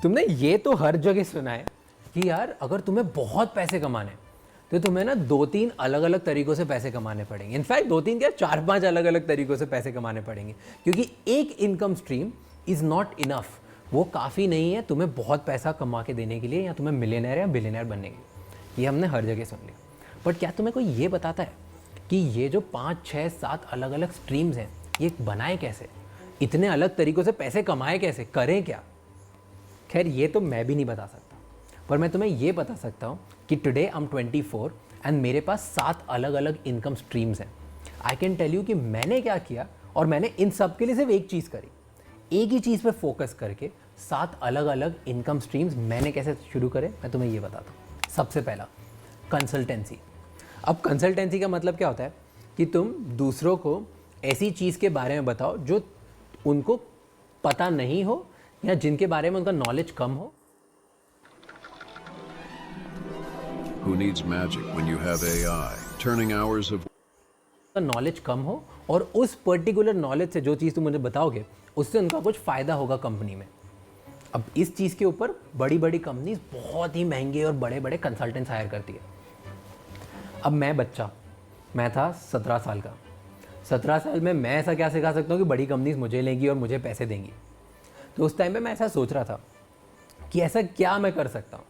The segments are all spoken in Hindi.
तुमने ये तो हर जगह सुना है कि यार अगर तुम्हें बहुत पैसे कमाने हैं, तो तुम्हें ना 2-3 अलग अलग तरीकों से पैसे कमाने पड़ेंगे। इनफैक्ट 2-3 क्या 4-5 अलग अलग तरीकों से पैसे कमाने पड़ेंगे, क्योंकि एक income stream is not enough. वो काफ़ी नहीं है तुम्हें बहुत पैसा कमा के देने के लिए, या तुम्हें मिलियनर या बिलियनर बनने के लिए। ये हमने हर जगह सुन लिया। बट क्या तुम्हें कोई ये बताता है कि ये जो 5, 6, 7 अलग अलग स्ट्रीम्स हैं, ये बनाए कैसे, इतने अलग तरीक़ों से पैसे कमाए कैसे, करें क्या? खैर ये तो मैं भी नहीं बता सकता, पर मैं तुम्हें ये बता सकता हूँ कि टुडे आई एम 24 एंड मेरे पास 7 अलग अलग इनकम स्ट्रीम्स हैं। आई कैन टेल यू कि मैंने क्या किया, और मैंने इन सब के लिए सिर्फ एक चीज़ करी, एक ही चीज़ पे फोकस करके 7 अलग अलग इनकम स्ट्रीम्स मैंने कैसे शुरू करे, मैं तुम्हें ये बताता हूँ। सबसे पहला, कंसल्टेंसी। अब कंसल्टेंसी का मतलब क्या होता है कि तुम दूसरों को ऐसी चीज़ के बारे में बताओ जो उनको पता नहीं हो, या जिनके बारे में उनका नॉलेज कम हो। Who needs magic when you have AI turning hours of knowledge कम हो, और उस पर्टिकुलर नॉलेज से जो चीज़ तुम मुझे बताओगे उससे उनका कुछ फ़ायदा होगा कंपनी में। अब इस चीज़ के ऊपर बड़ी बड़ी कंपनीज बहुत ही महंगे और बड़े बड़े कंसल्टेंट्स हायर करती है। अब मैं था 17 साल का। 17 साल में मैं ऐसा क्या सिखा सकता हूँ कि बड़ी कंपनीज मुझे लेंगी और मुझे पैसे देंगी? तो उस टाइम पे मैं ऐसा सोच रहा था कि ऐसा क्या मैं कर सकता हूँ।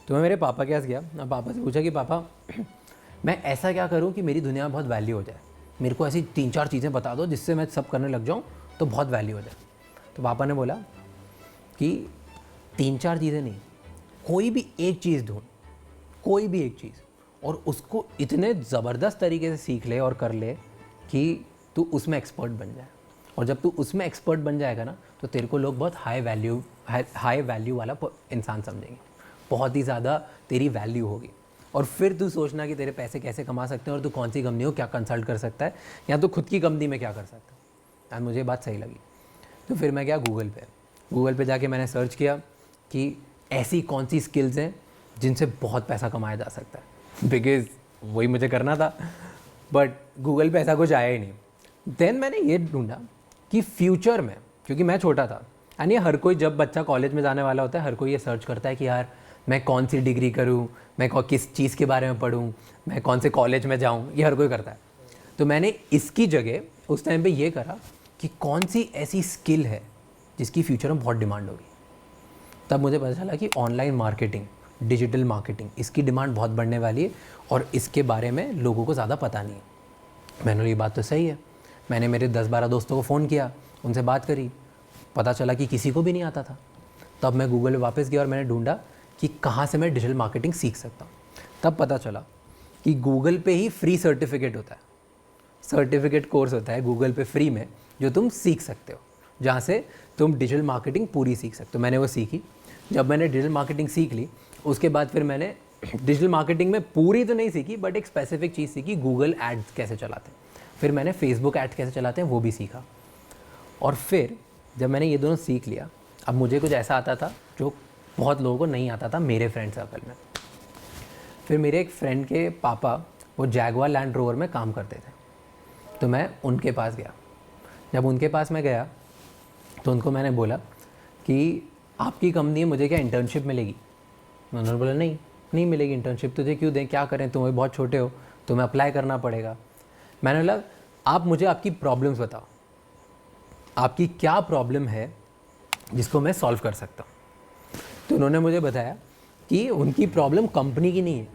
तो मैं मेरे पापा के पास गया, अब पापा से पूछा कि पापा मैं ऐसा क्या करूँ कि मेरी दुनिया में बहुत वैल्यू हो जाए, मेरे को ऐसी 3-4 चीज़ें बता दो जिससे मैं सब करने लग जाऊँ तो बहुत वैल्यू हो जाए। तो पापा ने बोला कि 3-4 चीज़ें नहीं, कोई भी एक चीज़ ढूंढ, कोई भी एक चीज़, और उसको इतने ज़बरदस्त तरीके से सीख ले और कर ले कि तू उसमें एक्सपर्ट बन जाए। और जब तू उसमें एक्सपर्ट बन जाएगा ना, तो तेरे को लोग बहुत हाई वैल्यू वाला इंसान समझेंगे, बहुत ही ज़्यादा तेरी वैल्यू होगी। और फिर तू सोचना कि तेरे पैसे कैसे कमा सकते हैं और तू कौन सी कंपनी हो क्या कंसल्ट कर सकता है, या तो खुद की कंपनी में क्या कर सकता है। और मुझे बात सही लगी, तो फिर मैं गया गूगल पे जाके मैंने सर्च किया कि ऐसी कौन सी स्किल्स हैं जिनसे बहुत पैसा कमाया जा सकता है, बिकॉज वही मुझे करना था। बट गूगल पे ऐसा कुछ आया ही नहीं। देन मैंने ये ढूंढा कि फ्यूचर में, क्योंकि मैं छोटा था, यानी हर कोई, जब बच्चा कॉलेज में जाने वाला होता है, हर कोई ये सर्च करता है कि यार मैं कौन सी डिग्री करूँ, मैं किस चीज़ के बारे में पढ़ूँ, मैं कौन से कॉलेज में जाऊँ, ये हर कोई करता है। तो मैंने इसकी जगह उस टाइम पे ये करा कि कौन सी ऐसी स्किल है जिसकी फ्यूचर में बहुत डिमांड होगी। तब मुझे पता चला कि ऑनलाइन मार्केटिंग, डिजिटल मार्केटिंग, इसकी डिमांड बहुत बढ़ने वाली है और इसके बारे में लोगों को ज़्यादा पता नहीं है। मैंने ये बात तो सही है, मैंने मेरे 10-12 दोस्तों को फ़ोन किया, उनसे बात करी, पता चला कि किसी को भी नहीं आता था। तब मैं गूगल पे वापस गया और मैंने ढूंढा कि कहाँ से मैं डिजिटल मार्केटिंग सीख सकता हूँ। तब पता चला कि गूगल पे ही फ्री सर्टिफिकेट होता है, सर्टिफिकेट कोर्स होता है गूगल पे फ्री में, जो तुम सीख सकते हो, जहाँ से तुम डिजिटल मार्केटिंग पूरी सीख सकते हो। मैंने वो सीखी। जब मैंने डिजिटल मार्केटिंग सीख ली, उसके बाद फिर मैंने डिजिटल मार्केटिंग में पूरी तो नहीं सीखी, बट एक स्पेसिफिक चीज़ सीखी, गूगल एड्स कैसे चलाते हैं। फिर मैंने फेसबुक एड्स कैसे चलाते हैं वो भी सीखा। और फिर जब मैंने ये दोनों सीख लिया, अब मुझे कुछ ऐसा आता था जो बहुत लोगों को नहीं आता था मेरे फ्रेंड सर्कल में। फिर मेरे एक फ्रेंड के पापा वो जैगवार लैंड रोवर में काम करते थे, तो मैं उनके पास गया। जब उनके पास मैं गया तो उनको मैंने बोला कि आपकी कंपनी में मुझे क्या इंटर्नशिप मिलेगी? उन्होंने बोला नहीं मिलेगी इंटर्नशिप, तुझे क्यों दें, क्या करें, तुम बहुत छोटे हो, तुम्हें अप्लाई करना पड़ेगा। मैंने बोला आप मुझे आपकी प्रॉब्लम्स बताओ, आपकी क्या प्रॉब्लम है जिसको मैं सॉल्व कर सकता हूँ। तो उन्होंने मुझे बताया कि उनकी प्रॉब्लम कंपनी की नहीं है,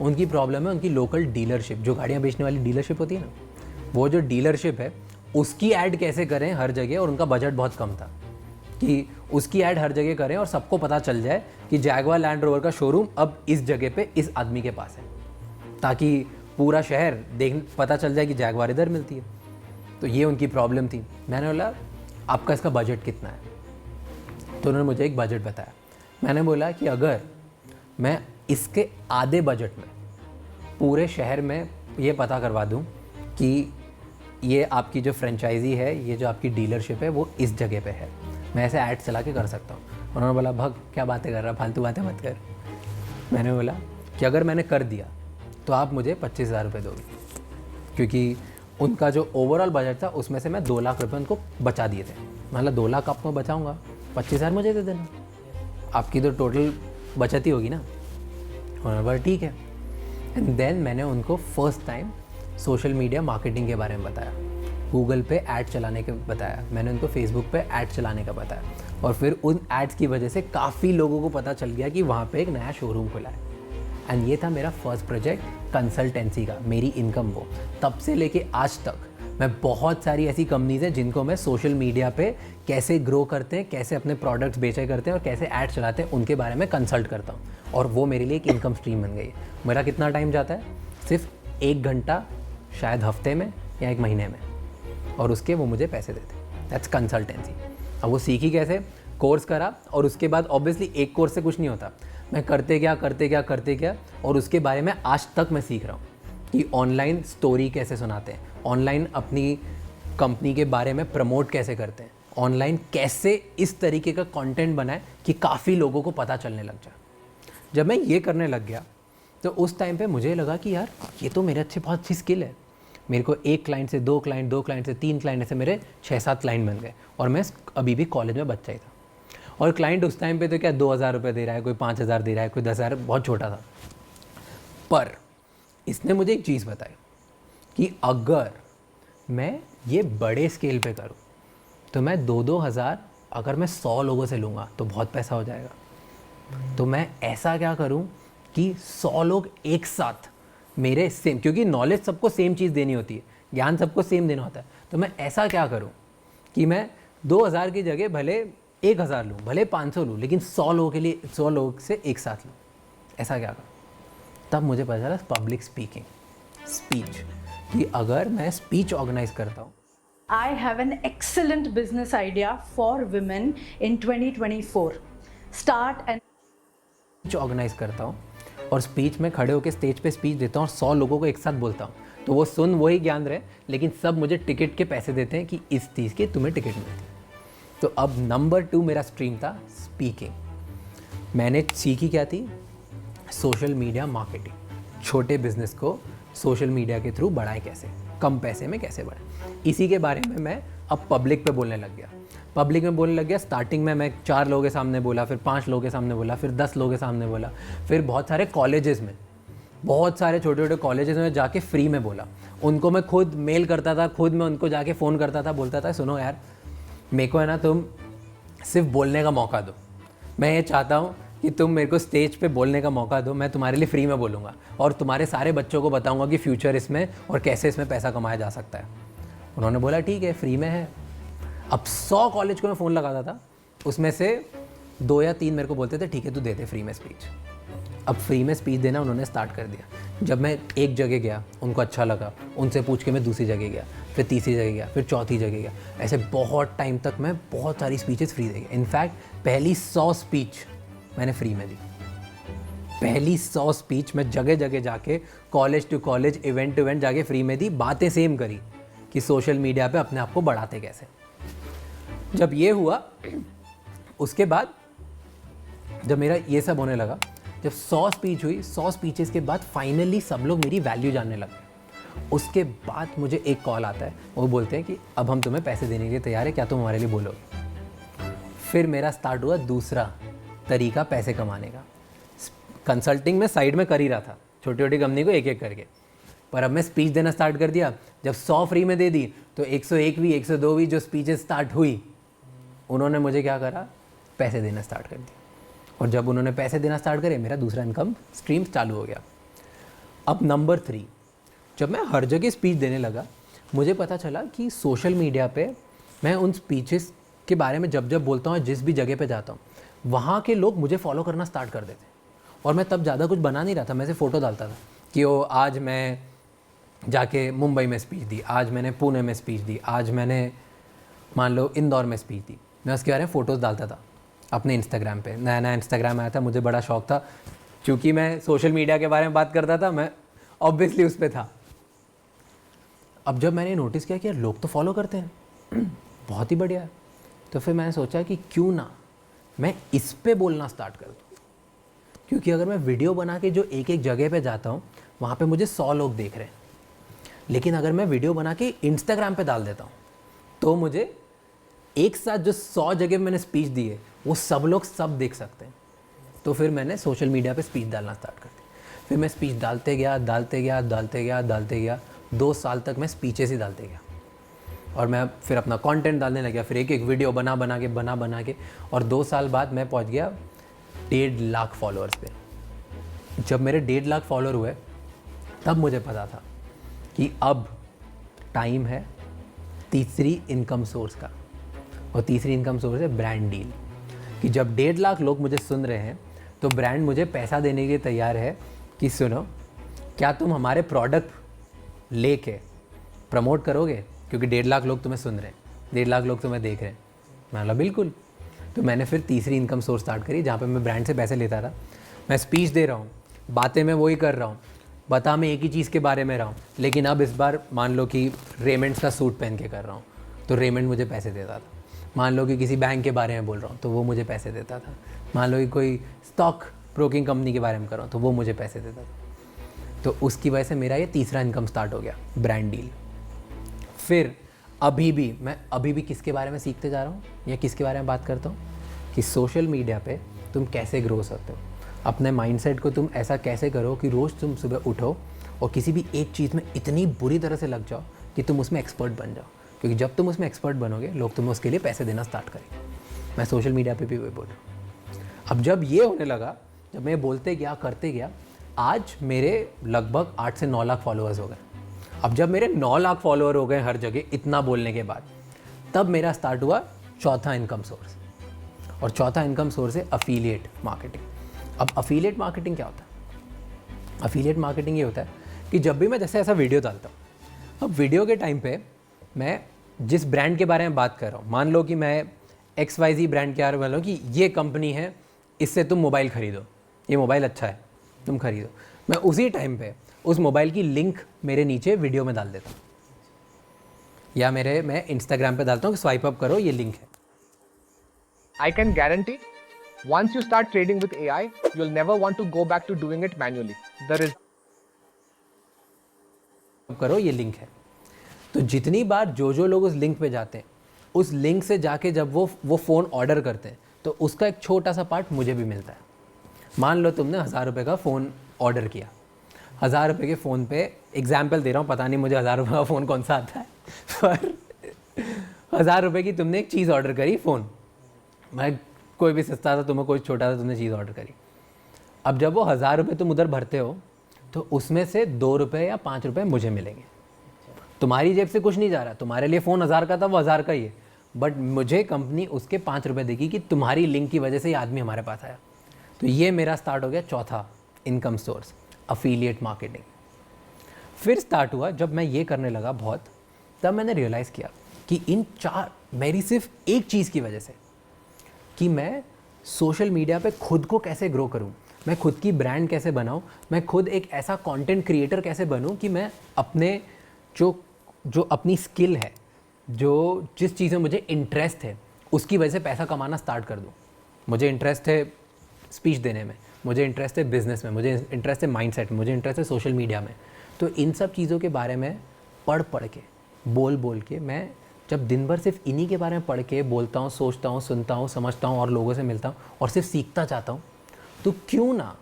उनकी प्रॉब्लम है उनकी लोकल डीलरशिप, जो गाड़ियाँ बेचने वाली डीलरशिप होती है ना, वो जो डीलरशिप है उसकी ऐड कैसे करें हर जगह। और उनका बजट बहुत कम था कि उसकी ऐड हर जगह करें और सबको पता चल जाए कि जैगवार लैंड रोवर का शोरूम अब इस जगह पे इस आदमी के पास है, ताकि पूरा शहर पता चल जाए कि जैगवार इधर मिलती है। तो ये उनकी प्रॉब्लम थी। मैंने बोला आपका इसका बजट कितना है? तो उन्होंने मुझे एक बजट बताया। मैंने बोला कि अगर मैं इसके आधे बजट में पूरे शहर में ये पता करवा दूं कि ये आपकी जो फ्रेंचाइजी है, ये जो आपकी डीलरशिप है, वो इस जगह पे है, मैं ऐसे ऐड चला के कर सकता हूँ। उन्होंने बोला भग क्या बातें कर रहा, फालतू बातें मत कर। मैंने बोला कि अगर मैंने कर दिया तो आप मुझे 25,000 रुपये दोगे, क्योंकि उनका जो ओवरऑल बजट था उसमें से मैं 2 लाख रुपये उनको बचा दिए थे। मतलब 2 लाख आपको बचाऊँगा, 25,000 मुझे दे देना। आपकी तो टोटल बचत ही होगी ना। उन्होंने बोला ठीक है। एंड देन मैंने उनको first time social media marketing के बारे में बताया, गूगल पे ऐड चलाने के बताया, मैंने उनको फेसबुक पे ऐड चलाने का बताया, और फिर उन एड्स की वजह से काफ़ी लोगों को पता चल गया कि वहाँ पे एक नया शोरूम खुला है। एंड ये था मेरा फर्स्ट प्रोजेक्ट कंसल्टेंसी का, मेरी इनकम वो। तब से लेके आज तक मैं बहुत सारी ऐसी कंपनीज़ हैं जिनको मैं सोशल मीडिया पे कैसे ग्रो करते हैं, कैसे अपने प्रोडक्ट्स बेचा करते हैं और कैसे ऐड चलाते हैं, उनके बारे में कंसल्ट करता हूँ, और वो मेरे लिए एक इनकम स्ट्रीम बन गई है। मेरा कितना टाइम जाता है? सिर्फ 1 घंटा शायद हफ्ते में या 1 महीने में, और उसके वो मुझे पैसे देते हैं। That's consultancy. अब वो सीखी कैसे? कोर्स करा, और उसके बाद ऑब्वियसली एक कोर्स से कुछ नहीं होता, मैं करते क्या और उसके बारे में आज तक मैं सीख रहा हूँ कि ऑनलाइन स्टोरी कैसे सुनाते हैं, ऑनलाइन अपनी कंपनी के बारे में प्रमोट कैसे करते हैं, ऑनलाइन कैसे इस तरीके का कंटेंट बनाए कि काफ़ी लोगों को पता चलने लग जाए। जब मैं ये करने लग गया तो उस टाइम पे मुझे लगा कि यार ये तो मेरे बहुत अच्छी स्किल है। मेरे को 1 क्लाइंट से 2 क्लाइंट, 2 क्लाइंट से 3 क्लाइंट, ऐसे मेरे 6-7 क्लाइंट बन गए, और मैं अभी भी कॉलेज में बच्चा ही था। और क्लाइंट उस टाइम पे तो क्या 2,000 रुपये दे रहा है, कोई 5,000 दे रहा है, कोई 10,000, बहुत छोटा था। पर इसने मुझे एक चीज़ बताई कि अगर मैं ये बड़े स्केल पे करूँ तो मैं 2-2 हज़ार अगर मैं 100 लोगों से लूँगा तो बहुत पैसा हो जाएगा। तो मैं ऐसा क्या करूँ कि 100 लोग एक साथ मेरे सेम, क्योंकि नॉलेज सबको सेम चीज़ देनी होती है, ज्ञान सबको सेम देना होता है, तो मैं ऐसा क्या करूँ कि मैं 2,000 की जगह भले 1,000 लूँ, भले 500 लूँ, लेकिन 100 लोगों के लिए 100 लोगों से एक साथ लूँ। ऐसा क्या करूँ? तब मुझे पता चला पब्लिक स्पीकिंग, स्पीच, कि अगर मैं स्पीच ऑर्गेनाइज करता हूँ। I have an excellent business idea for women in 2024. Start and speech organise करता हूँ और स्पीच में खड़े होकर स्टेज पे स्पीच देता हूँ और 100 लोगों को एक साथ बोलता हूँ, तो वो सुन वही ज्ञान रहे, लेकिन सब मुझे टिकट के पैसे देते हैं कि इस चीज़ के तुम्हें टिकट मिलती है। तो अब नंबर 2 मेरा स्ट्रीम था स्पीकिंग। मैंने सीखी क्या थी? Social media marketing. छोटे बिजनेस को सोशल मीडिया के थ्रू बढ़ाएं कैसे, कम पैसे में कैसे बढ़ाएं, इसी के बारे में मैं अब पब्लिक पे बोलने लग गया। स्टार्टिंग में मैं 4 लोगों के सामने बोला, फिर 5 लोगों के सामने बोला, फिर 10 लोगों के सामने बोला, फिर बहुत सारे कॉलेजेस में, बहुत सारे छोटे छोटे कॉलेजेस में जाके फ्री में बोला। उनको मैं खुद मेल करता था, खुद मैं उनको जाके फ़ोन करता था, बोलता था सुनो यार मेरे को है ना, तुम सिर्फ बोलने का मौका दो, मैं ये चाहता हूँ कि तुम मेरे को स्टेज पे बोलने का मौका दो, मैं तुम्हारे लिए फ्री में बोलूँगा और तुम्हारे सारे बच्चों को बताऊँगा कि फ्यूचर इसमें और कैसे इसमें पैसा कमाया जा सकता है। उन्होंने बोला ठीक है, फ्री में है। अब 100 कॉलेज को मैं फ़ोन लगाता था, उसमें से 2 या 3 मेरे को बोलते थे ठीक है तू दे दे फ्री में स्पीच। अब फ्री में स्पीच देना उन्होंने स्टार्ट कर दिया। जब मैं एक जगह गया, उनको अच्छा लगा, उनसे पूछ के मैं दूसरी जगह गया, फिर तीसरी जगह गया, फिर चौथी जगह गया, ऐसे बहुत टाइम तक मैं बहुत सारी स्पीचेस फ्री दे गया। इनफैक्ट पहली 100 स्पीच मैंने फ्री में दी। पहली 100 स्पीच मैं जगह जगह जाके, college to college, event to event जाके फ्री में दी। बातें सेम करी कि सोशल मीडिया पे अपने आप को बढ़ाते कैसे। जब ये हुआ, उसके बाद जब मेरा ये सब होने लगा, जब 100 स्पीच हुई, 100 स्पीचेस के बाद फाइनली सब लोग मेरी वैल्यू जानने लगे। उसके बाद मुझे एक कॉल आता है, वो बोलते हैं कि अब हम तुम्हें पैसे देने के लिए तैयार है, क्या तुम हमारे लिए बोलोगे। फिर मेरा स्टार्ट हुआ दूसरा तरीका पैसे कमाने का। कंसल्टिंग में साइड में कर ही रहा था, छोटी छोटी कंपनी को एक एक करके, पर अब मैं स्पीच देना स्टार्ट कर दिया। जब 100 फ्री में दे दी तो 101वीं 102वीं जो स्पीचेस स्टार्ट हुई, उन्होंने मुझे क्या करा, पैसे देना स्टार्ट कर दिया। और जब उन्होंने पैसे देना स्टार्ट करे, मेरा दूसरा इनकम स्ट्रीम चालू हो गया। अब नंबर 3, जब मैं हर जगह स्पीच देने लगा, मुझे पता चला कि सोशल मीडिया पे मैं उन स्पीचेस के बारे में जब जब बोलता हूँ, जिस भी जगह पे जाता हूँ, वहाँ के लोग मुझे फॉलो करना स्टार्ट कर देते। और मैं तब ज़्यादा कुछ बना नहीं रहा था, मैं सिर्फ फ़ोटो डालता था कि वो आज मैं जाके मुंबई में स्पीच दी, आज मैंने पुणे में स्पीच दी, आज मैंने मान लो इंदौर में स्पीच दी। मैं उसके बारे में फ़ोटोज़ डालता था अपने इंस्टाग्राम पे। नया नया इंस्टाग्राम आया था, मुझे बड़ा शौक था, क्योंकि मैं सोशल मीडिया के बारे में बात करता था, मैं ऑब्वियसली उस पर था। अब जब मैंने नोटिस किया कि यार लोग तो फॉलो करते हैं, बहुत ही बढ़िया है, तो फिर मैंने सोचा कि क्यों ना मैं इस पे बोलना स्टार्ट कर दूँ। क्योंकि अगर मैं वीडियो बना के जो एक एक जगह पे जाता हूँ, वहाँ पे मुझे 100 लोग देख रहे हैं, लेकिन अगर मैं वीडियो बना के इंस्टाग्राम पे डाल देता हूँ, तो मुझे एक साथ जो 100 जगह मैंने स्पीच दी है, वो सब लोग सब देख सकते हैं। तो फिर मैंने सोशल मीडिया पे स्पीच डालना स्टार्ट कर दी। फिर मैं स्पीच डालते गया 2 साल तक मैं स्पीचेस ही डालते गया और मैं फिर अपना कंटेंट डालने लग गया, फिर एक वीडियो बना के और 2 साल बाद मैं पहुंच गया 1.5 लाख फॉलोअर्स पे। जब मेरे 1.5 लाख फॉलोअर हुए तब मुझे पता था कि अब टाइम है तीसरी इनकम सोर्स का, और तीसरी इनकम सोर्स है ब्रांड डील। कि जब 1.5 लाख लोग मुझे सुन रहे हैं तो ब्रांड मुझे पैसा देने के लिए तैयार है कि सुनो, क्या तुम हमारे प्रोडक्ट लेके प्रमोट करोगे, क्योंकि 1.5 लाख लोग तुम्हें सुन रहे हैं, 1.5 लाख लोग तुम्हें देख रहे हैं। मैं बोला बिल्कुल। तो मैंने फिर तीसरी इनकम सोर्स स्टार्ट करी, जहाँ पे मैं ब्रांड से पैसे लेता था। मैं स्पीच दे रहा हूँ, बातें मैं वही कर रहा हूँ, बता मैं एक ही चीज़ के बारे में रहा हूँ, लेकिन अब इस बार मान लो कि रेमंड्स का सूट पहन के कर रहा हूँ तो रेमंड मुझे पैसे देता था। मान लो कि किसी बैंक के बारे में बोल रहा हूँ तो वो मुझे पैसे देता था। मान लो कि कोई स्टॉक ब्रोकिंग कंपनी के बारे में कर रहा हूँ तो वो मुझे पैसे देता था। तो उसकी वजह से मेरा ये तीसरा इनकम स्टार्ट हो गया, ब्रांड डील। फिर मैं अभी भी किसके बारे में सीखते जा रहा हूँ या किसके बारे में बात करता हूँ कि सोशल मीडिया पे तुम कैसे ग्रो सकते हो। अपने माइंडसेट को तुम ऐसा कैसे करो कि रोज़ तुम सुबह उठो और किसी भी एक चीज़ में इतनी बुरी तरह से लग जाओ कि तुम उसमें एक्सपर्ट बन जाओ, क्योंकि जब तुम उसमें एक्सपर्ट बनोगे लोग तुम्हें उसके लिए पैसे देना स्टार्ट करेंगे। मैं सोशल मीडिया पे भी वही बोल रहा हूँ। अब जब ये होने लगा, जब मैं बोलते गया करते गया, आज मेरे लगभग 8 से 9 लाख फॉलोअर्स हो गए। अब जब मेरे 9 लाख फॉलोअर हो गए हर जगह इतना बोलने के बाद, तब मेरा स्टार्ट हुआ चौथा इनकम सोर्स। और चौथा इनकम सोर्स है अफिलिएट मार्केटिंग। अब अफिलिएट मार्केटिंग क्या होता है? अफिलिएट मार्केटिंग ये होता है कि जब भी मैं जैसे ऐसा वीडियो डालता हूँ, अब वीडियो के टाइम पे मैं जिस ब्रांड के बारे में बात कर रहा हूँ, मान लो कि मैं XYZ ब्रांड के बारे में बोल रहा हूँ कि ये कंपनी है, इससे तुम मोबाइल ख़रीदो, ये मोबाइल अच्छा है, तुम खरीदो। मैं उसी टाइम पे उस मोबाइल की लिंक मेरे नीचे वीडियो में डाल देता हूँ, या मैं इंस्टाग्राम पे डालता हूँ कि स्वाइप अप करो, ये लिंक है। I can guarantee once you start trading with AI, you'll never want to go back to doing it manually. करो, ये लिंक है। तो जितनी बार जो लोग उस लिंक पे जाते हैं, उस लिंक से जाके जब वो फ़ोन ऑर्डर करते हैं तो उसका एक छोटा सा पार्ट मुझे भी मिलता है। मान लो तुमने 1000 रुपये का फ़ोन ऑर्डर किया, 1000 रुपये के फ़ोन पे, एग्जाम्पल दे रहा हूँ, पता नहीं मुझे 1000 रुपये का फ़ोन कौन सा आता है, पर 1000 रुपये की तुमने एक चीज़ ऑर्डर करी, फ़ोन, मैं कोई भी सस्ता था, तुम्हें कोई छोटा था, तुमने चीज़ ऑर्डर करी। अब जब वो 1000 रुपये तुम उधर भरते हो तो उसमें से 2 रुपये या 5 रुपये मुझे मिलेंगे। तुम्हारी जेब से कुछ नहीं जा रहा, तुम्हारे लिए फ़ोन 1000 का था, वो 1000 का ही है, बट मुझे कंपनी उसके 5 रुपये देगी कि तुम्हारी लिंक की वजह से ये आदमी हमारे पास आया। तो ये मेरा स्टार्ट हो गया चौथा इनकम सोर्स, अफिलिएट मार्केटिंग। फिर स्टार्ट हुआ जब मैं ये करने लगा बहुत, तब मैंने रियलाइज़ किया कि इन मेरी सिर्फ एक चीज़ की वजह से, कि मैं सोशल मीडिया पे खुद को कैसे ग्रो करूं, मैं खुद की ब्रांड कैसे बनाऊं, मैं खुद एक ऐसा कंटेंट क्रिएटर कैसे बनूं कि मैं अपने जो अपनी स्किल है, जिस चीज़ में मुझे इंटरेस्ट है, उसकी वजह से पैसा कमाना स्टार्ट कर दूं। मुझे इंटरेस्ट है स्पीच देने में, मुझे इंटरेस्ट है बिज़नेस में, मुझे इंटरेस्ट है माइंडसेट में, मुझे इंटरेस्ट है सोशल मीडिया में। तो इन सब चीज़ों के बारे में पढ़ के, बोल के, मैं जब दिन भर सिर्फ इन्हीं के बारे में पढ़ के बोलता हूँ, सोचता हूँ, सुनता हूँ, समझता हूँ और लोगों से मिलता हूँ और सिर्फ सीखता चाहता हूँ, तो क्यों ना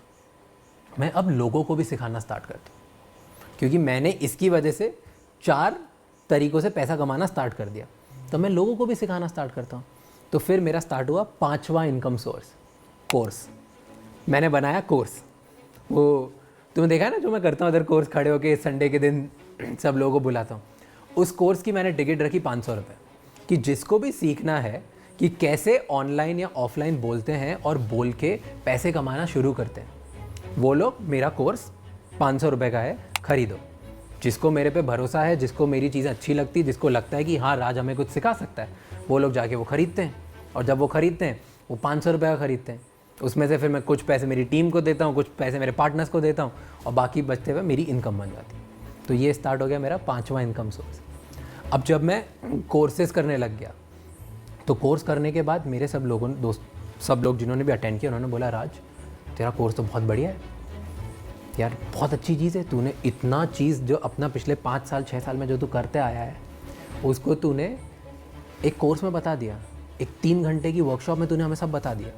मैं अब लोगों को भी सिखाना स्टार्ट करता हूँ। क्योंकि मैंने इसकी वजह से 4 तरीक़ों से पैसा कमाना स्टार्ट कर दिया, तो मैं लोगों को भी सिखाना स्टार्ट करता हूँ। तो फिर मेरा स्टार्ट हुआ 5वां इनकम सोर्स, कोर्स। मैंने बनाया कोर्स, वो तुमने देखा है ना जो मैं करता हूँ इधर, कोर्स खड़े होके संडे के दिन सब लोगों को बुलाता हूँ। उस कोर्स की मैंने टिकट रखी 500 रुपये, कि जिसको भी सीखना है कि कैसे ऑनलाइन या ऑफलाइन बोलते हैं और बोल के पैसे कमाना शुरू करते हैं, वो लोग मेरा कोर्स 500 रुपये का है, ख़रीदो। जिसको मेरे पे भरोसा है, जिसको मेरी चीज़ें अच्छी लगती, जिसको लगता है कि हाँ राज हमें कुछ सिखा सकता है, वो लोग जाके वो ख़रीदते हैं। और जब वो ख़रीदते हैं वो 500 रुपये का ख़रीदते हैं। उसमें से फिर मैं कुछ पैसे मेरी टीम को देता हूँ, कुछ पैसे मेरे पार्टनर्स को देता हूँ और बाकी बचते हुए मेरी इनकम बन जाती है। तो ये स्टार्ट हो गया मेरा 5वां इनकम सोर्स। अब जब मैं कोर्सेज़ करने लग गया, तो कोर्स करने के बाद मेरे सब लोग जिन्होंने भी अटेंड किया, उन्होंने बोला राज तेरा कोर्स तो बहुत बढ़िया है यार, बहुत अच्छी चीज़ है, तूने इतना चीज़ जो अपना पिछले 5 साल 6 साल में जो तू करते आया है उसको तूने एक कोर्स में बता दिया, एक 3 घंटे की वर्कशॉप में तूने हमें सब बता दिया।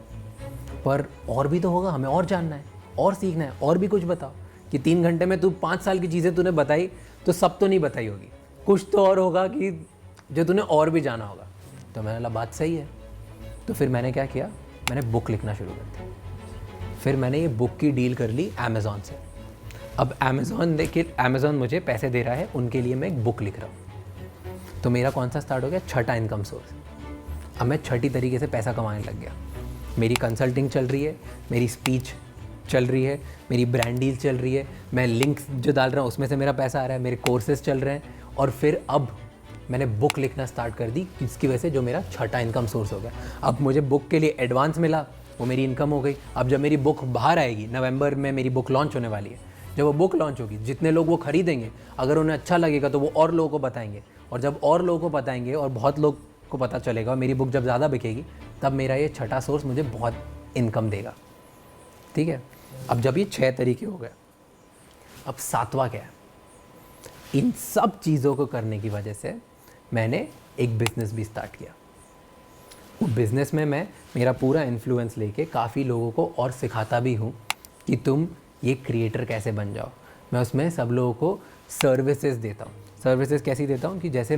पर और भी तो होगा, हमें और जानना है और सीखना है, और भी कुछ बताओ कि 3 घंटे में तू 5 साल की चीज़ें तूने बताई तो सब तो नहीं बताई होगी, कुछ तो और होगा कि जो तूने और भी जाना होगा। तो मैंने बोला बात सही है। तो फिर मैंने क्या किया, मैंने बुक लिखना शुरू कर दिया। फिर मैंने ये बुक की डील कर ली अमेज़ॉन से। अब अमेज़ॉन मुझे पैसे दे रहा है, उनके लिए मैं एक बुक लिख रहा हूँ। तो मेरा कौन सा स्टार्ट हो गया, छठा इनकम सोर्स। अब मैं छठी तरीके से पैसा कमाने लग गया। मेरी कंसल्टिंग चल रही है, मेरी स्पीच चल रही है, मेरी ब्रांड डील चल रही है, मैं लिंक्स जो डाल रहा हूँ उसमें से मेरा पैसा आ रहा है, मेरे कोर्सेज चल रहे हैं, और फिर अब मैंने बुक लिखना स्टार्ट कर दी, जिसकी वजह से जो मेरा छठा इनकम सोर्स हो गया। अब मुझे बुक के लिए एडवांस मिला, वो मेरी इनकम हो गई। अब जब मेरी बुक बाहर आएगी, नवंबर में मेरी बुक लॉन्च होने वाली है, जब वो बुक लॉन्च होगी, जितने लोग वो खरीदेंगे, अगर उन्हें अच्छा लगेगा तो वो और लोगों को बताएंगे, और जब और लोगों को बताएंगे और बहुत लोग को पता चलेगा और मेरी बुक जब ज़्यादा बिकेगी, तब मेरा ये छठा सोर्स मुझे बहुत इनकम देगा। ठीक है, अब जब ये 6 तरीके हो गए, अब 7वां क्या है। इन सब चीज़ों को करने की वजह से मैंने एक बिज़नेस भी स्टार्ट किया। वो बिज़नेस में मैं मेरा पूरा इन्फ्लुएंस लेके काफ़ी लोगों को और सिखाता भी हूँ कि तुम ये क्रिएटर कैसे बन जाओ। मैं उसमें सब लोगों को सर्विसेज देता हूँ। सर्विसेज कैसी देता हूँ कि जैसे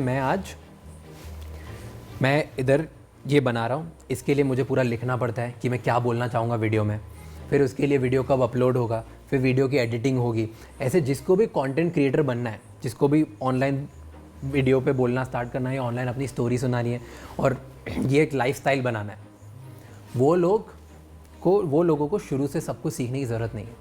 मैं इधर ये बना रहा हूँ, इसके लिए मुझे पूरा लिखना पड़ता है कि मैं क्या बोलना चाहूँगा वीडियो में, फिर उसके लिए वीडियो कब अपलोड होगा, फिर वीडियो की एडिटिंग होगी। ऐसे जिसको भी कंटेंट क्रिएटर बनना है, जिसको भी ऑनलाइन वीडियो पे बोलना स्टार्ट करना है, ऑनलाइन अपनी स्टोरी सुनानी है और ये एक लाइफस्टाइल बनाना है, वो लोगों को शुरू से सब कुछ सीखने की ज़रूरत नहीं है।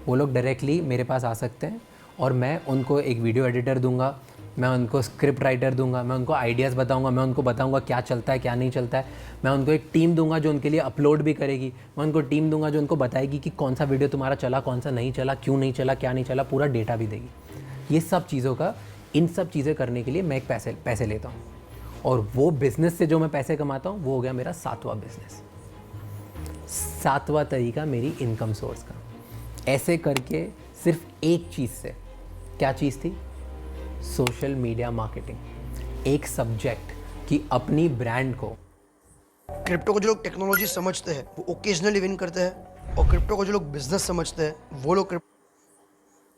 वो लोग डायरेक्टली मेरे पास आ सकते हैं और मैं उनको एक वीडियो एडिटर दूंगा, मैं उनको स्क्रिप्ट राइटर दूंगा, मैं उनको आइडियाज़ बताऊंगा, मैं उनको बताऊंगा क्या चलता है क्या नहीं चलता है। मैं उनको एक टीम दूंगा जो उनके लिए अपलोड भी करेगी, मैं उनको टीम दूंगा जो उनको बताएगी कि कौन सा वीडियो तुम्हारा चला, कौन सा नहीं चला, क्यों नहीं चला, क्या नहीं चला, पूरा डेटा भी देगी। ये सब चीज़ों का, इन सब चीज़ें करने के लिए मैं एक पैसे लेता हूँ, और वो बिज़नेस से जो मैं पैसे कमाता हूँ वो हो गया मेरा 7वां बिज़नेस, 7वां तरीका मेरी इनकम सोर्स का। ऐसे करके सिर्फ एक चीज़ से, क्या चीज़ थी, सोशल मीडिया मार्केटिंग, एक सब्जेक्ट कि अपनी ब्रांड को, क्रिप्टो को जो लोग टेक्नोलॉजी समझते हैं वो ओकेजनली विन करते हैं, और क्रिप्टो को जो लोग बिजनेस समझते हैं वो लोग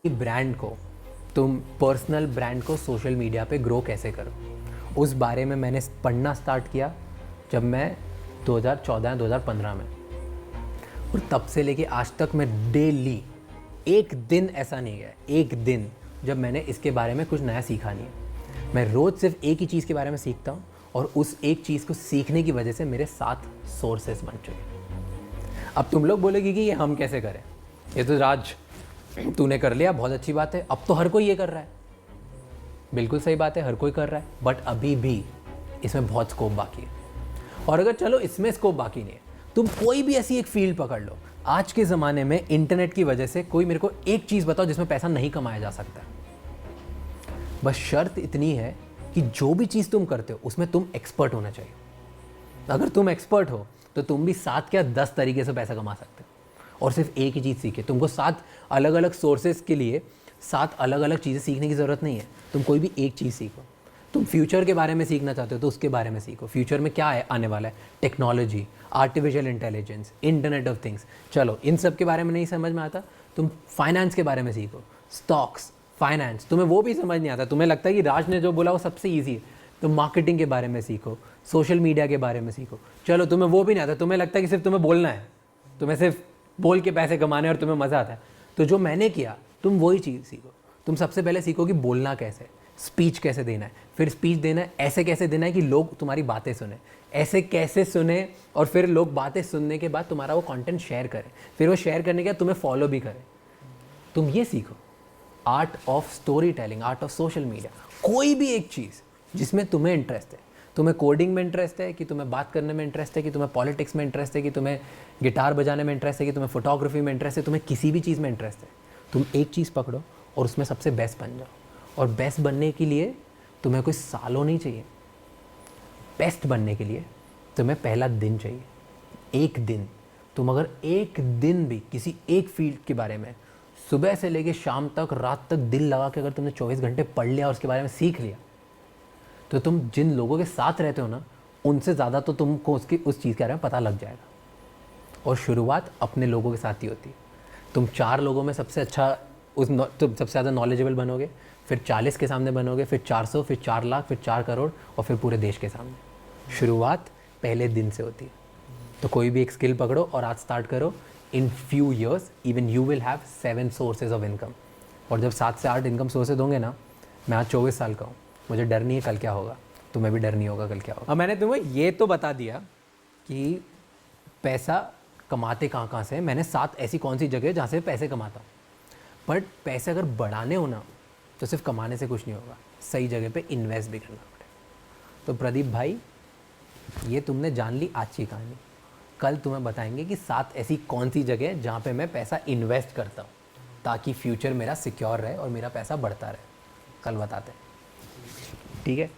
ब्रांड को, तुम पर्सनल ब्रांड को सोशल मीडिया पे ग्रो कैसे करो, उस बारे में मैंने पढ़ना स्टार्ट किया जब मैं 2014-2015 में, और तब से लेके आज तक मैं डेली, एक दिन ऐसा नहीं गया, एक दिन जब मैंने इसके बारे में कुछ नया सीखा नहीं है। मैं रोज़ सिर्फ एक ही चीज़ के बारे में सीखता हूँ, और उस एक चीज़ को सीखने की वजह से मेरे 7 सोर्सेस बन चुके। अब तुम लोग बोलोगे कि ये हम कैसे करें, ये तो राज तूने कर लिया, बहुत अच्छी बात है, अब तो हर कोई ये कर रहा है। बिल्कुल सही बात है, हर कोई कर रहा है, बट अभी भी इसमें बहुत स्कोप बाकी है। और अगर चलो इसमें स्कोप बाकी नहीं है, तुम कोई भी ऐसी एक फील्ड पकड़ लो। आज के ज़माने में इंटरनेट की वजह से कोई मेरे को एक चीज़ बताओ जिसमें पैसा नहीं कमाया जा सकता। बस शर्त इतनी है कि जो भी चीज़ तुम करते हो उसमें तुम एक्सपर्ट होना चाहिए। अगर तुम एक्सपर्ट हो तो तुम भी 7 या 10 तरीके से पैसा कमा सकते हो, और सिर्फ एक ही चीज़ सीखे। तुमको 7 अलग अलग सोर्सेज के लिए 7 अलग अलग चीज़ें सीखने की ज़रूरत नहीं है। तुम कोई भी एक चीज़ सीखो। तुम फ्यूचर के बारे में सीखना चाहते हो तो उसके बारे में सीखो। फ्यूचर में क्या है आने वाला है, technology, artificial intelligence, internet of things. चलो इन सब के बारे में नहीं समझ में आता, तुम फाइनेंस के बारे में सीखो, स्टॉक्स, फाइनेंस। तुम्हें वो भी समझ नहीं आता, तुम्हें लगता है कि राज ने जो बोला वो सबसे ईजी है, तो मार्केटिंग के बारे में सीखो, सोशल मीडिया के बारे में सीखो। चलो तुम्हें वो भी नहीं आता, तुम्हें लगता है कि सिर्फ तुम्हें बोलना है, तुम्हें सिर्फ बोल के पैसे कमाने और तुम्हें मज़ा आता है, तो जो मैंने किया तुम वही चीज़ सीखो। तुम सबसे पहले सीखो कि बोलना कैसे, स्पीच कैसे देना है, फिर स्पीच देना है ऐसे कैसे देना है कि लोग तुम्हारी बातें सुने, ऐसे कैसे सुने, और फिर लोग बातें सुनने के बाद तुम्हारा वो कंटेंट शेयर करें, फिर वो शेयर करने के बाद तुम्हें फॉलो भी करें। तुम ये सीखो, art of story telling, art of social media. कोई भी एक चीज़ जिसमें तुम्हें इंटरेस्ट है, तुम्हें कोडिंग में इंटरेस्ट है, कि तुम्हें बात करने में इंटरेस्ट है, कि तुम्हें पॉलिटिक्स में इंटरेस्ट है, कि तुम्हें गिटार बजाने में इंटरेस्ट है, कि तुम्हें फोटोग्राफी में इंटरेस्ट है, तुम्हें किसी भी चीज़ में इंटरेस्ट है, तुम एक चीज़ पकड़ो और उसमें सबसे बेस्ट बन जाओ। और बेस्ट बनने के लिए तुम्हें कोई सालों नहीं चाहिए, बेस्ट बनने के लिए तुम्हें पहला दिन चाहिए। एक दिन, तुम अगर एक दिन भी किसी एक फील्ड के बारे में सुबह से लेके शाम तक, रात तक दिल लगा के अगर तुमने 24 घंटे पढ़ लिया और उसके बारे में सीख लिया, तो तुम जिन लोगों के साथ रहते हो ना, उनसे ज़्यादा तो तुमको उस चीज़ के बारे में पता लग जाएगा। और शुरुआत अपने लोगों के साथ ही होती है। तुम 4 लोगों में सबसे अच्छा तुम सबसे ज़्यादा नॉलेजेबल बनोगे, फिर 40 के सामने बनोगे, फिर 400, फिर 4 लाख, फिर 4 करोड़ और फिर पूरे देश के सामने। शुरुआत पहले दिन से होती है। तो कोई भी एक स्किल पकड़ो और आज स्टार्ट करो। In few years even you will have 7 sources of income. और जब 7 से 8 इनकम सोर्सेज होंगे ना, मैं आज 24 साल का हूँ, मुझे डर नहीं है कल क्या होगा, तुम्हें भी डर नहीं होगा कल क्या होगा। अब मैंने तुम्हें ये तो बता दिया कि पैसा कमाते कहाँ से हैं। मैंने 7 ऐसी कौन सी जगह जहाँ से पैसे कमाता हूँ। बट पैसे अगर बढ़ाने हो ना तो सिर्फ कमाने से कुछ नहीं होगा, सही जगह पे इन्वेस्ट भी करना पड़ेगा। तो प्रदीप भाई, ये तुमने जान ली आज की कहानी। कल तुम्हें बताएंगे कि 7 ऐसी कौन सी जगह जहाँ पे मैं पैसा इन्वेस्ट करता हूँ ताकि फ्यूचर मेरा सिक्योर रहे और मेरा पैसा बढ़ता रहे। कल बताते हैं, ठीक है।